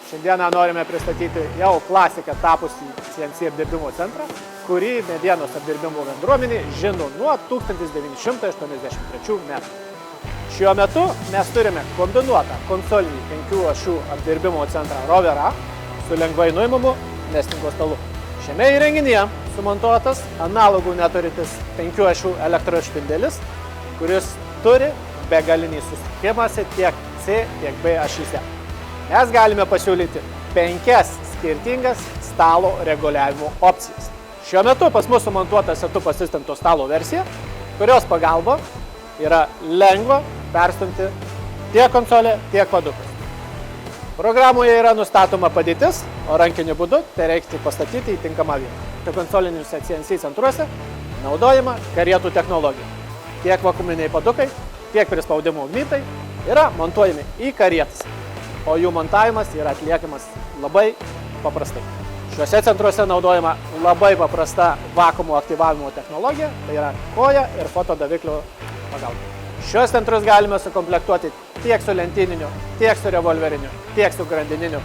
Šiandieną norime pristatyti jau klasiką tapusį CNC apdirbimo centrą, kurį medienos apdirbimo bendruomenė žino nuo 1983 metų. Šiuo metu mes turime kombinuotą konsolinį 5 ašių apdirbimo centrą Rovera su lengvai nuimamu mestingo stalu. Šiame įrenginyje sumontuotas analogų neturintis 5 ašių elektros špindelis, kuris turi begalinį susisukimąsi tiek C, tiek B ašyse. Mes galime pasiūlyti 5 skirtingas stalo reguliavimo opcijas. Šiuo metu pas mus sumontuota setup asistento stalo versija, kurios pagalba yra lengva perstumti tiek konsolę, tiek padukus. Programoje yra nustatoma padėtis, o rankiniu būdu tai reikia tik pastatyti į tinkamą vietą. Konsoliniuose CNC centruose naudojama karietų technologija. Tiek vakuminiai padukai, tiek prispaudimo ugnitai yra montuojami į karietas, o jų montavimas yra atliekamas labai paprastai. Šiuose centruose naudojama labai paprasta vakuumo aktyvavimo technologija, tai yra koja ir fotodaviklio pagalba. Šios centrus galime sukomplektuoti tiek su lentyniniu, tiek su revolveriniu, tiek su grandininiu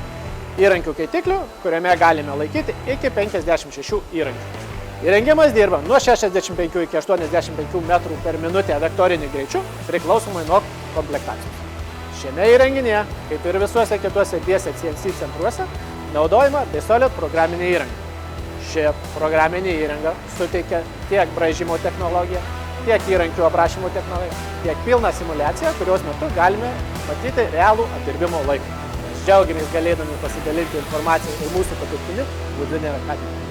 įrankių keitikliu, kuriame galime laikyti iki 56 įrankių. Įrengimas dirba nuo 65 iki 85 metrų per minutę vektoriniu greičiu, priklausomai nuo komplektacijos. Šiame įrenginyje, kaip ir visuose kituose dviese CNC centruose, naudojama Bisolid programinė įranga. Ši programinė įranga suteikia tiek braižymo technologiją, tiek įrankių aprašymo technologiją, tiek pilną simuliaciją, kurios metu galime matyti realų apdirbimo laiką. Mes džiaugiamės galėdami pasidalinti informaciją ir mūsų patirtimi Gudvinė Akademija.